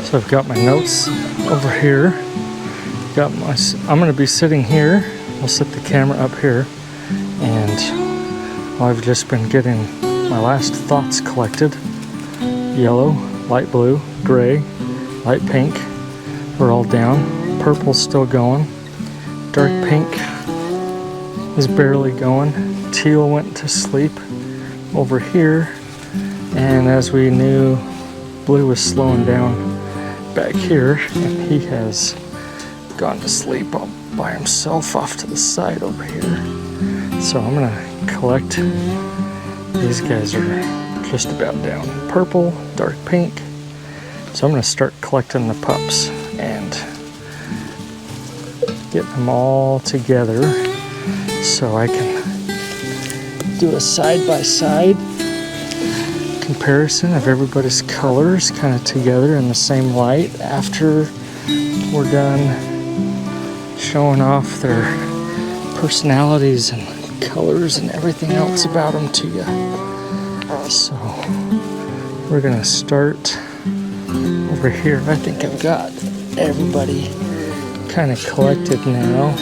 So I've got my notes over here. I'm going to be sitting here. I'll set the camera up here, and I've just been getting my last thoughts collected. Yellow, light blue, gray, light pink. We're all down. Purple's still going. Dark pink is barely going. Teal went to sleep over here, and as we knew, blue was slowing down back here, and he has gone to sleep all by himself off to the side over here. So I'm gonna collect. These guys are just about down. Purple, dark pink. So I'm gonna start collecting the pups and get them all together so I can do a side-by-side comparison of everybody's colors kind of together in the same light after we're done showing off their personalities and colors and everything else about them to you. So we're gonna start over here. I think I've got everybody kind of collected now.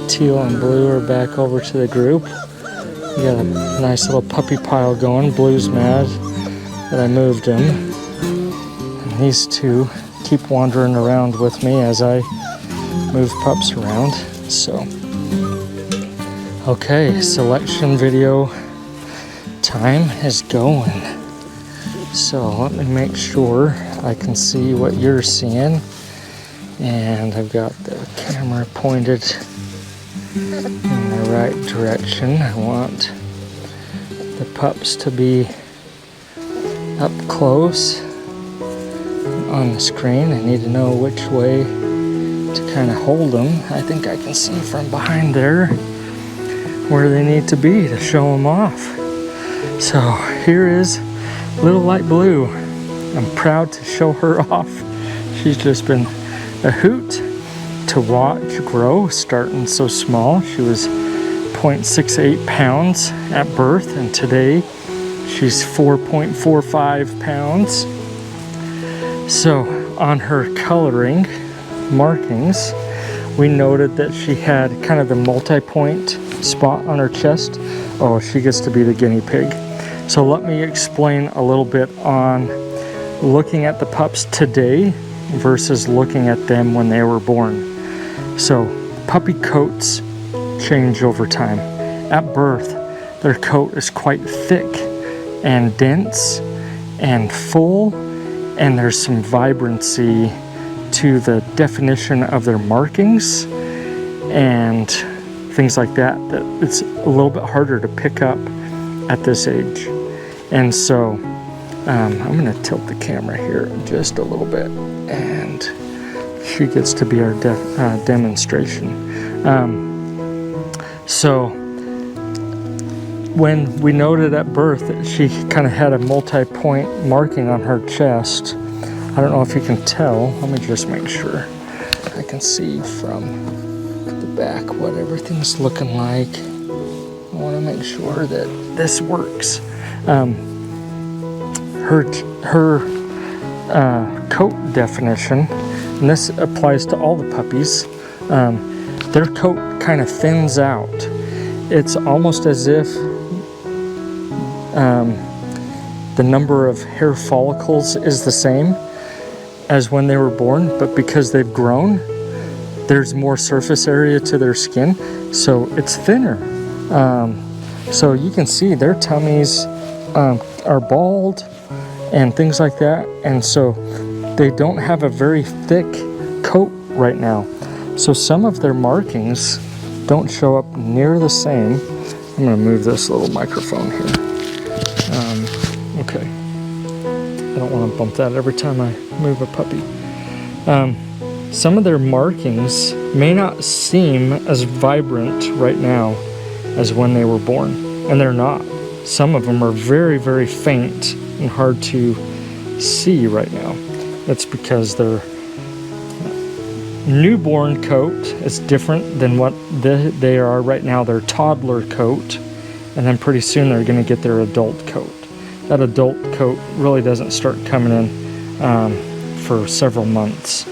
Teal and blue are back over to the group. We got a nice little puppy pile going. Blue's mad that I moved him. And these two keep wandering around with me as I move pups around. So, okay, selection video time is going. So let me make sure I can see what you're seeing. And I've got the camera pointed in the right direction. I want the pups to be up close on the screen. I need to know which way to kind of hold them. I think I can see from behind there where they need to be to show them off. So here is little light blue. I'm proud to show her off. She's just been a hoot to watch grow, starting so small. She was 0.68 pounds at birth, and today she's 4.45 pounds. So on her coloring markings, we noted that she had kind of the multi-point spot on her chest. Oh, she gets to be the guinea pig. So let me explain a little bit on looking at the pups today versus looking at them when they were born. So puppy coats change over time. At birth, their coat is quite thick and dense and full, and there's some vibrancy to the definition of their markings and things like that it's a little bit harder to pick up at this age. And so I'm going to tilt the camera here just a little bit, and she gets to be our demonstration. So when we noted at birth that she kind of had a multi-point marking on her chest, I don't know if you can tell. Let me just make sure I can see from the back what everything's looking like. I want to make sure that this works. Her coat definition, and this applies to all the puppies, their coat kind of thins out. It's almost as if the number of hair follicles is the same as when they were born, but because they've grown, there's more surface area to their skin, so it's thinner. So you can see their tummies are bald and things like that, and so they don't have a very thick coat right now. So some of their markings don't show up near the same. I'm going to move this little microphone here. Okay. I don't want to bump that every time I move a puppy. Some of their markings may not seem as vibrant right now as when they were born, and they're not. Some of them are very, very faint and hard to see right now. That's because their newborn coat is different than what they are right now, their toddler coat, and then pretty soon they're going to get their adult coat. that adult coat really doesn't start coming in for several months.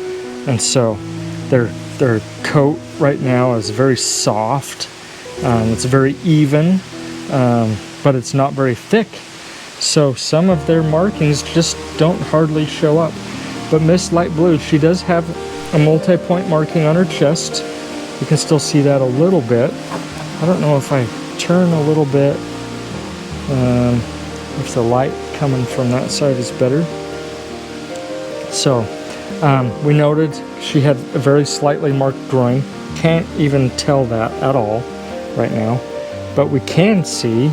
And so their coat right now is very soft. It's very even, but it's not very thick. So some of their markings just don't hardly show up. But Miss Light Blue, she does have a multi-point marking on her chest. You can still see that a little bit. I don't know if I turn a little bit, if the light coming from that side is better. So we noted she had a very slightly marked groin. Can't even tell that at all right now, but we can see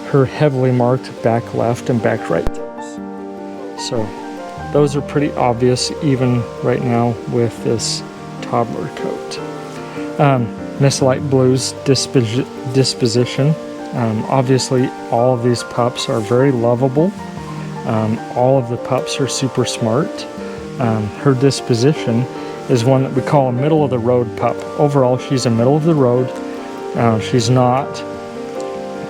her heavily marked back left and back right toes. So those are pretty obvious even right now with this toddler coat. Miss Light Blue's disposition. Obviously all of these pups are very lovable. All of the pups are super smart. Her disposition is one that we call a middle of the road pup. Overall, she's a middle of the road. She's not,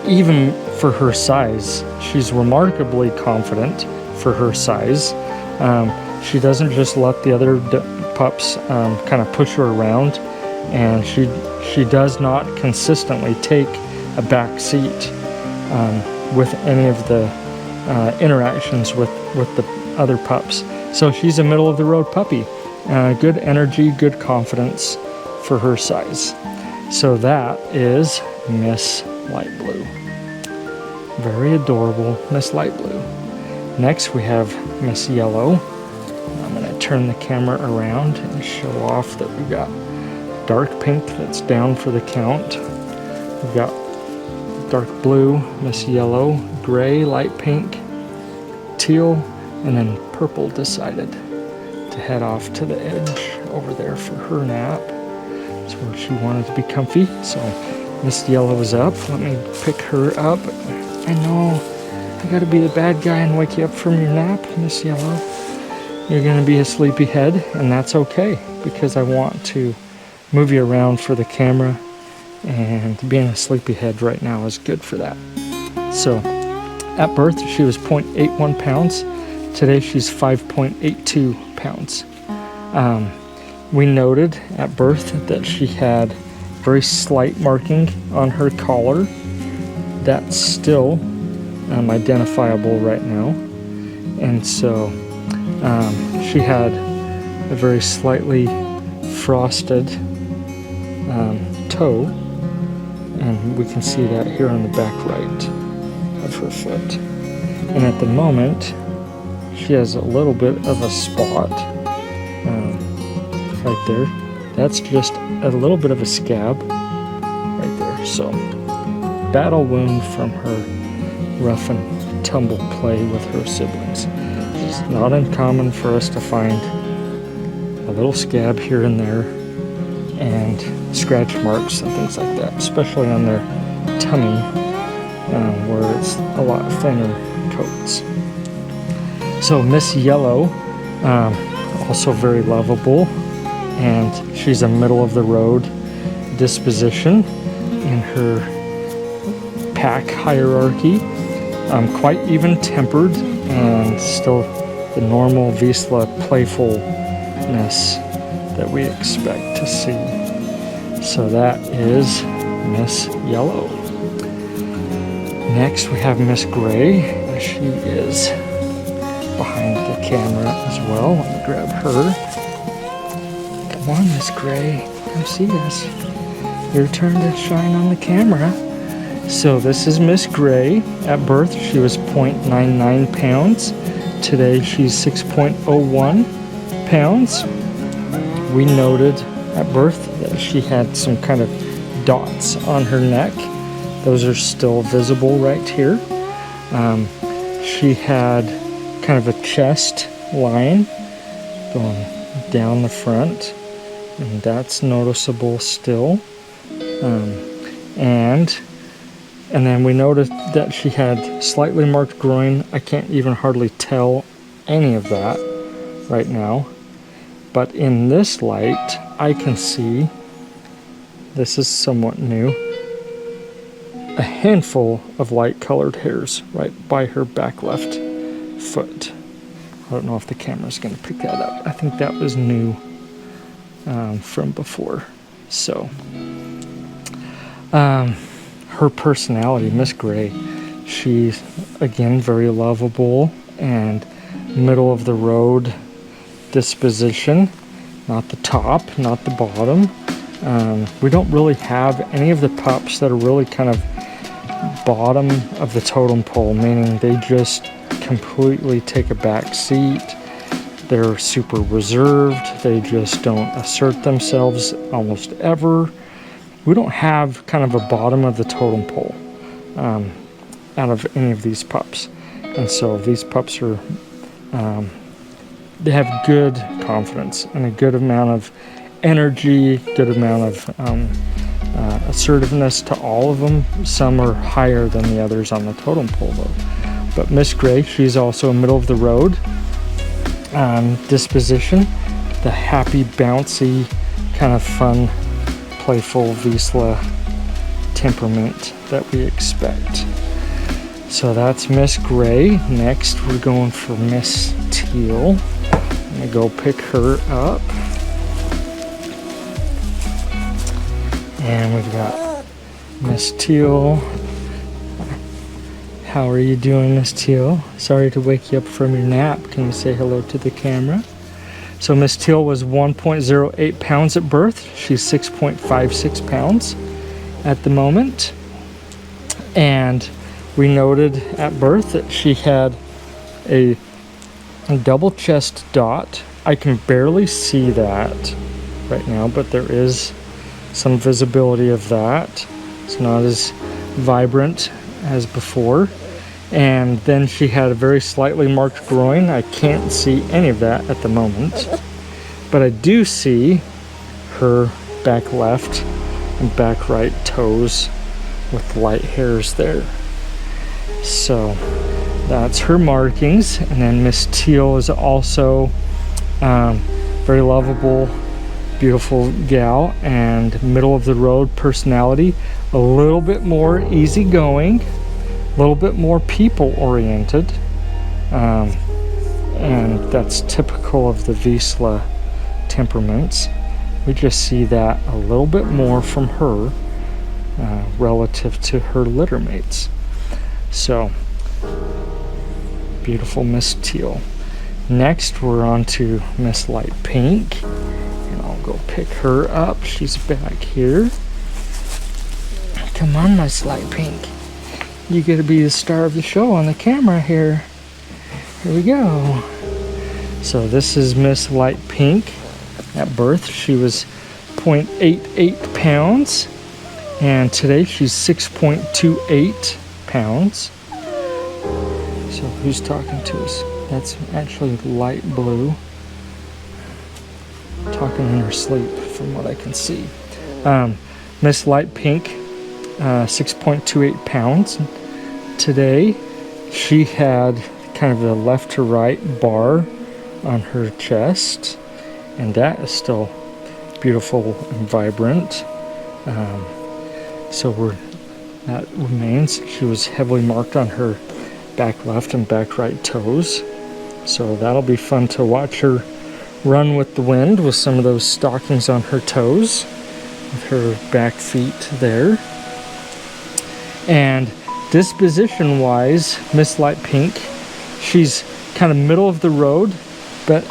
even for her size, she's remarkably confident for her size. She doesn't just let the other pups kind of push her around, and she does not consistently take a back seat with any of the interactions with the other pups. So she's a middle of the road puppy. Good energy, good confidence for her size. So that is Miss Light Blue. Very adorable Miss Light Blue. Next we have Miss Yellow. I'm going to turn the camera around and show off that we've got dark pink that's down for the count. We've got dark blue, Miss Yellow, gray, light pink, teal, and then purple decided to head off to the edge over there for her nap. That's where she wanted to be comfy. So Miss Yellow is up. Let me pick her up. I know I gotta be the bad guy and wake you up from your nap, Miss Yellow. You're gonna be a sleepyhead, and that's okay, because I want to move you around for the camera, and being a sleepyhead right now is good for that. So at birth she was 0.81 pounds. Today she's 5.82 pounds. We noted at birth that she had very slight marking on her collar. That's still identifiable right now. And so she had a very slightly frosted toe, and we can see that here on the back right of her foot. And at the moment she has a little bit of a spot right there. That's just a little bit of a scab right there. So battle wound from her rough and tumble play with her siblings. It's not uncommon for us to find a little scab here and there and scratch marks and things like that, especially on their tummy where it's a lot thinner coats. So Miss Yellow, also very lovable, and she's a middle of the road disposition in her pack hierarchy. Quite even tempered, and still the normal Vizsla playfulness that we expect to see. So that is Miss Yellow. Next we have Miss Gray. She is behind the camera as well. Let me grab her. Come on, Miss Gray. Come see us. Your turn to shine on the camera. So this is Miss Gray. At birth she was 0.99 pounds. Today she's 6.01 pounds. We noted at birth that she had some kind of dots on her neck. Those are still visible right here. She had kind of a chest line going down the front, and that's noticeable still. And then we noticed that she had slightly marked groin. I can't even hardly tell any of that right now. But in this light, I can see, this is somewhat new, a handful of light colored hairs right by her back left foot. I don't know if the camera's going to pick that up. I think that was new from before. So her personality, Miss Gray, she's again very lovable and middle of the road disposition, not the top, not the bottom. We don't really have any of the pups that are really kind of bottom of the totem pole, meaning they just completely take a back seat. They're super reserved. They just don't assert themselves almost ever. We don't have kind of a bottom of the totem pole out of any of these pups. And so these pups are, they have good confidence and a good amount of energy, good amount of assertiveness to all of them. Some are higher than the others on the totem pole though. But Miss Gray, she's also a middle of the road disposition, the happy, bouncy, kind of fun, playful Vizsla temperament that we expect. So that's Miss Gray. Next, we're going for Miss Teal. I'm gonna go pick her up. And we've got Miss Teal. How are you doing, Miss Teal? Sorry to wake you up from your nap. Can you say hello to the camera? So Miss Teal was 1.08 pounds at birth. She's 6.56 pounds at the moment. And we noted at birth that she had a double chest dot. I can barely see that right now, but there is some visibility of that. It's not as vibrant as before. And then she had a very slightly marked groin. I can't see any of that at the moment, but I do see her back left and back right toes with light hairs there. So that's her markings. And then Miss Teal is also very lovable, beautiful gal, and middle of the road personality, a little bit more easygoing, a little bit more people oriented, and that's typical of the Vizsla temperaments. We just see that a little bit more from her relative to her litter mates. So beautiful Miss Teal. Next we're on to Miss Light Pink, and I'll go pick her up. She's back here. Come on, Miss Light Pink. You get to be the star of the show on the camera here. Here we go. So this is Miss Light Pink. At birth, she was 0.88 pounds, and today she's 6.28 pounds. So who's talking to us? That's actually light blue. Talking in her sleep, from what I can see. Miss Light Pink, 6.28 pounds. Today, she had kind of a left to right bar on her chest, and that is still beautiful and vibrant. So that remains. She was heavily marked on her back left and back right toes. So that'll be fun to watch her run with the wind with some of those stockings on her toes, with her back feet there. And disposition wise, Miss Light Pink, she's kind of middle of the road, but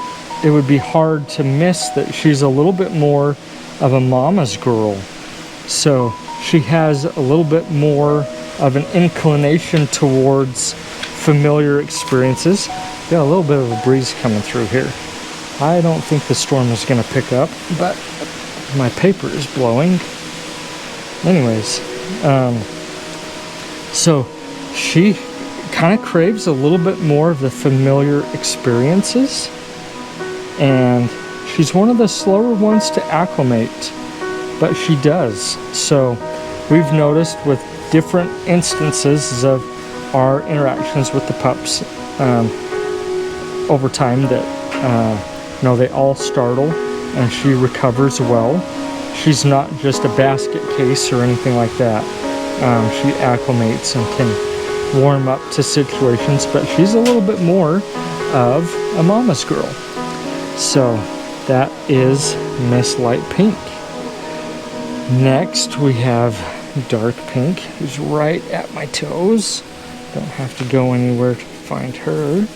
it would be hard to miss that she's a little bit more of a mama's girl. So she has a little bit more of an inclination towards familiar experiences. Got a little bit of a breeze coming through here. I don't think the storm is going to pick up, but my paper is blowing. Anyways, so she kind of craves a little bit more of the familiar experiences, and she's one of the slower ones to acclimate, but she does. So we've noticed with different instances of our interactions with the pups over time that they all startle and she recovers well. She's not just a basket case or anything like that. She acclimates and can warm up to situations, but she's a little bit more of a mama's girl. So that is Miss Light Pink. Next we have Dark Pink, who's right at my toes. Don't have to go anywhere to find her.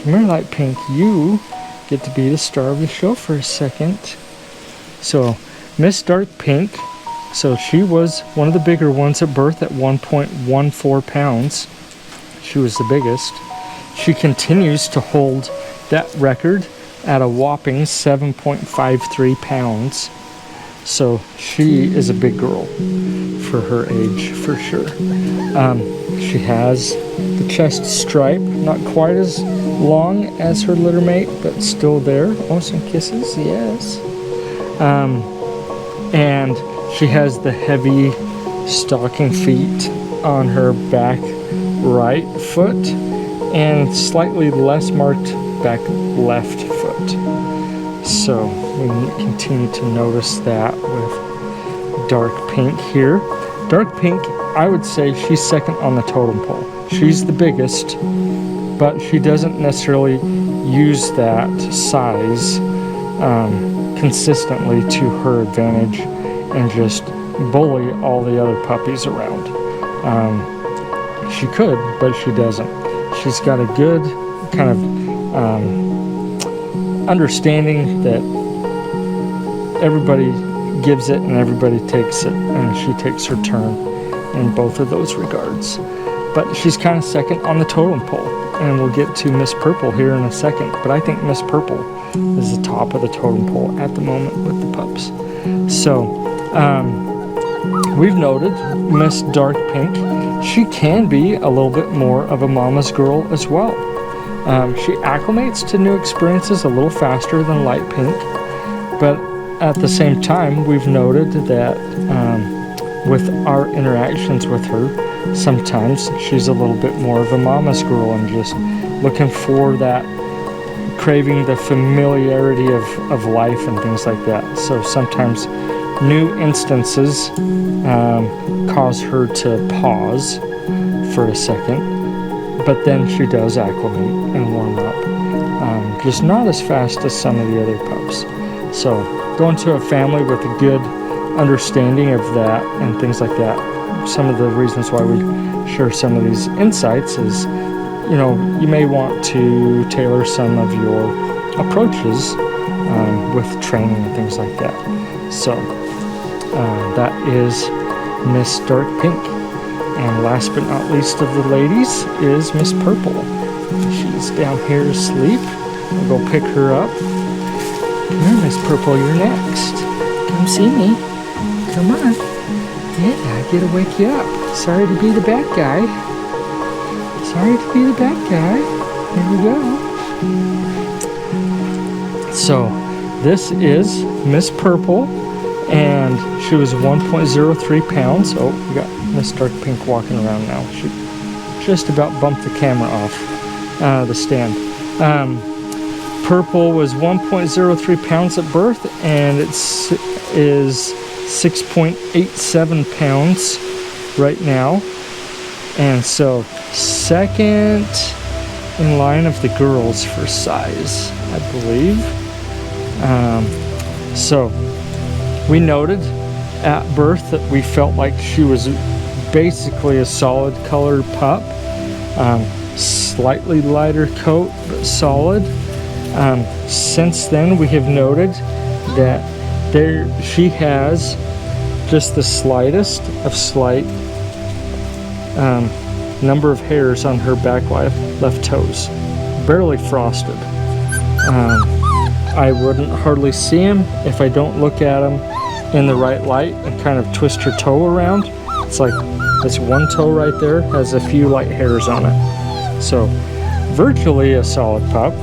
Come here, Light Pink, you get to be the star of the show for a second. So Miss Dark Pink, so she was one of the bigger ones at birth at 1.14 pounds. She was the biggest. She continues to hold that record at a whopping 7.53 pounds. So she is a big girl for her age, for sure. She has the chest stripe, not quite as long as her litter mate, but still there. Oh, some kisses, yes. And she has the heavy stocking feet on her back right foot and slightly less marked back left foot. So we continue to notice that with Dark Pink here. Dark Pink, I would say she's second on the totem pole. She's the biggest, but she doesn't necessarily use that size consistently to her advantage and just bully all the other puppies around. She could, but she doesn't. She's got a good kind of understanding that everybody gives it and everybody takes it, and she takes her turn in both of those regards. But she's kind of second on the totem pole, and we'll get to Miss Purple here in a second. But I think Miss Purple is the top of the totem pole at the moment with the pups. So we've noted Miss Dark Pink. She can be a little bit more of a mama's girl as well. She acclimates to new experiences a little faster than Light Pink, but at the same time, we've noted that with our interactions with her, sometimes she's a little bit more of a mama's girl and just looking for that, craving the familiarity of life and things like that. So sometimes new instances cause her to pause for a second, but then she does acclimate and warm up, just not as fast as some of the other pups. So going to a family with a good understanding of that and things like that. Some of the reasons why we share some of these insights is, you know, you may want to tailor some of your approaches with training and things like that. So that is Miss Dark Pink. And last but not least of the ladies is Miss Purple. She's down here asleep. I'll go pick her up. Come here, Miss Purple, you're next. Come see me. Come on. Yeah, I gotta wake you up. Sorry to be the bad guy. Sorry to be the bad guy. Here we go. So, this is Miss Purple, and she was 1.03 pounds. Oh, we got Miss Dark Pink walking around now. She just about bumped the camera off the stand. Purple was 1.03 pounds at birth, and it is 6.87 pounds right now. And so second in line of the girls for size, I believe. So we noted at birth that we felt like she was basically a solid colored pup. Slightly lighter coat, but solid. Since then, we have noted that she has just the slightest of slight number of hairs on her back left toes, barely frosted. I wouldn't hardly see them if I don't look at them in the right light and kind of twist her toe around. It's like this one toe right there has a few light hairs on it. So virtually a solid pup.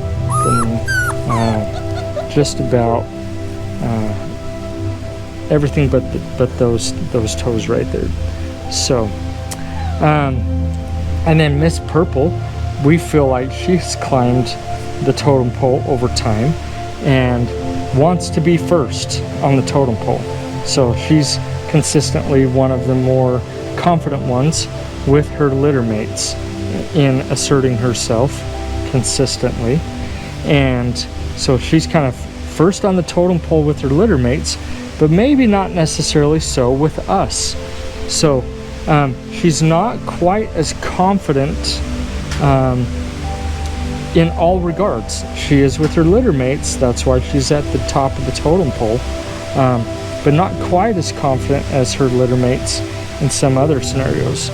Just about everything but those toes right there. So and then Miss Purple, we feel like she's climbed the totem pole over time and wants to be first on the totem pole. So she's consistently one of the more confident ones with her litter mates in asserting herself consistently. And so she's kind of first on the totem pole with her litter mates, but maybe not necessarily so with us. So she's not quite as confident in all regards. She is with her litter mates, that's why she's at the top of the totem pole, but not quite as confident as her litter mates in some other scenarios.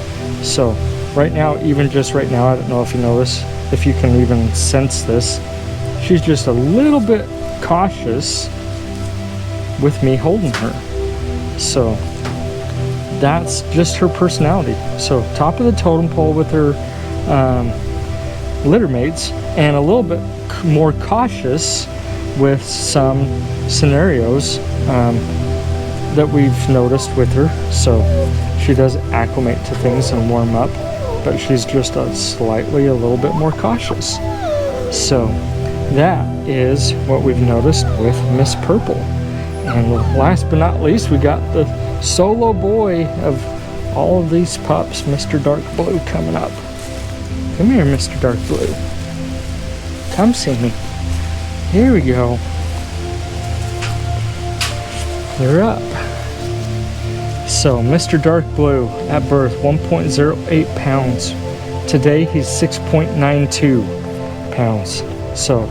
So right now, even just right now, I don't know if you notice, if you can even sense this, she's just a little bit cautious with me holding her. So that's just her personality. So top of the totem pole with her litter mates, and a little bit more cautious with some scenarios that we've noticed with her. So she does acclimate to things and warm up, but she's just a little bit more cautious. So that is what we've noticed with Miss Purple. And last but not least, we got the solo boy of all of these pups, Mr. Dark Blue, coming up. Come here, Mr. Dark Blue. Come see me. Here we go. You're up. So, Mr. Dark Blue at birth, 1.08 pounds. Today, he's 6.92 pounds. So,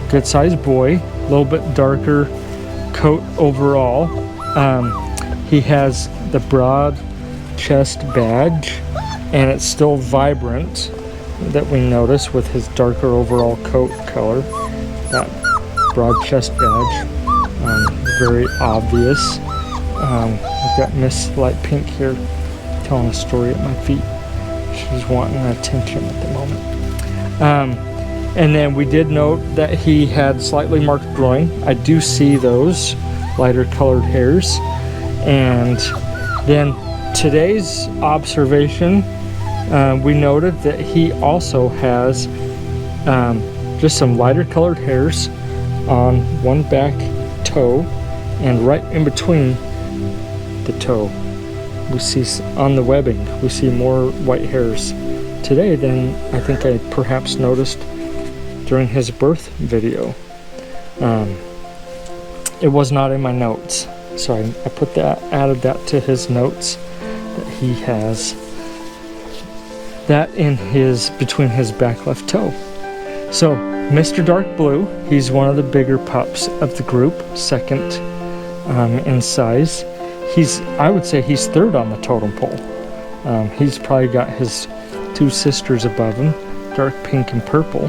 good sized boy, a little bit darker coat overall. He has the broad chest badge, and it's still vibrant that we notice with his darker overall coat color. That broad chest badge, very obvious. We've got Miss Light Pink here telling a story at my feet. She's wanting attention at the moment. And then we did note that he had slightly marked groin. I do see those lighter colored hairs. And then today's observation, we noted that he also has just some lighter colored hairs on one back toe, and right in between the toe we see on the webbing, we see more white hairs today than I think I perhaps noticed during his birth video. It was not in my notes, so I put that, added that to his notes, that he has that in his, between his back left toe. So Mr. Dark Blue, he's one of the bigger pups of the group, second in size. I would say he's third on the totem pole. He's probably got his two sisters above him, dark pink and purple.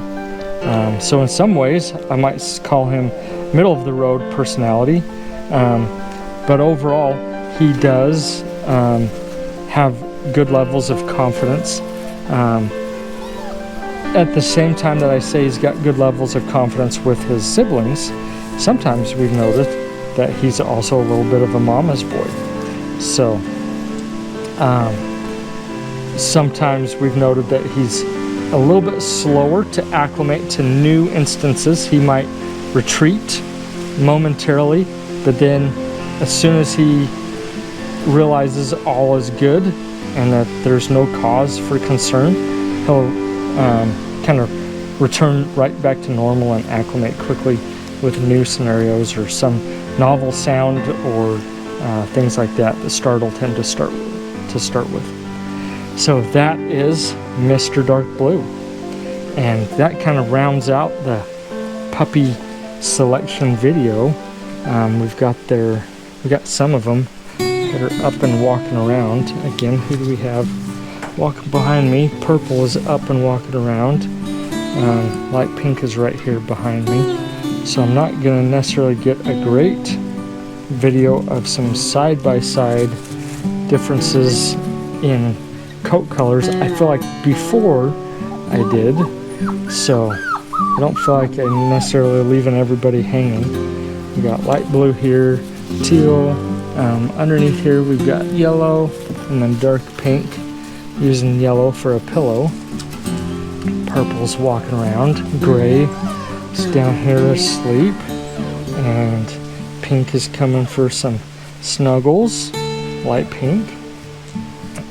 So in some ways, I might call him middle of the road personality. But overall, he does have good levels of confidence. At the same time that I say he's got good levels of confidence with his siblings, sometimes we've noticed that he's also a little bit of a mama's boy. So sometimes we've noted that he's a little bit slower to acclimate to new instances. He might retreat momentarily, but then as soon as he realizes all is good and that there's no cause for concern, he'll kind of return right back to normal and acclimate quickly with new scenarios or some novel sound or things like that that startled him to start with. So that is Mr. Dark Blue, and that kind of rounds out the puppy selection video. We've got some of them that are up and walking around. Again, who do we have walking behind me? Purple is up and walking around. Light Pink is right here behind me. So I'm not going to necessarily get a great video of some side-by-side differences in coat colors. I feel like before I did, so I don't feel like I'm necessarily leaving everybody hanging. We got light blue here, teal, underneath here we've got yellow, and then dark pink, using yellow for a pillow. Purple's walking around, gray is down here asleep, and pink is coming for some snuggles, light pink.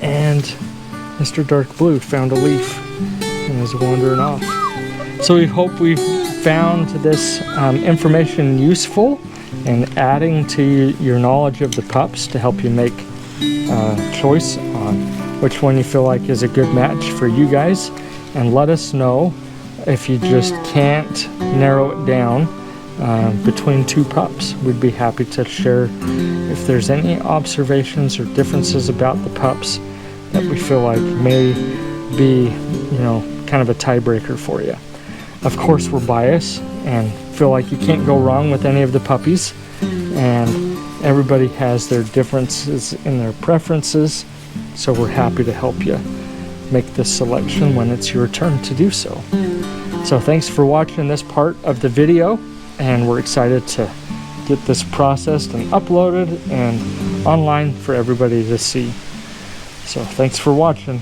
and Mr. Dark Blue found a leaf and is wandering off. So we hope we've found this information useful and adding to your knowledge of the pups to help you make a choice on which one you feel like is a good match for you guys. And let us know if you just can't narrow it down between two pups. We'd be happy to share if there's any observations or differences about the pups that we feel like may be, you know, kind of a tiebreaker for you. Of course, we're biased and feel like you can't go wrong with any of the puppies, and everybody has their differences in their preferences, so we're happy to help you make this selection when it's your turn to do so. So thanks for watching this part of the video, and we're excited to get this processed and uploaded and online for everybody to see. So thanks for watching.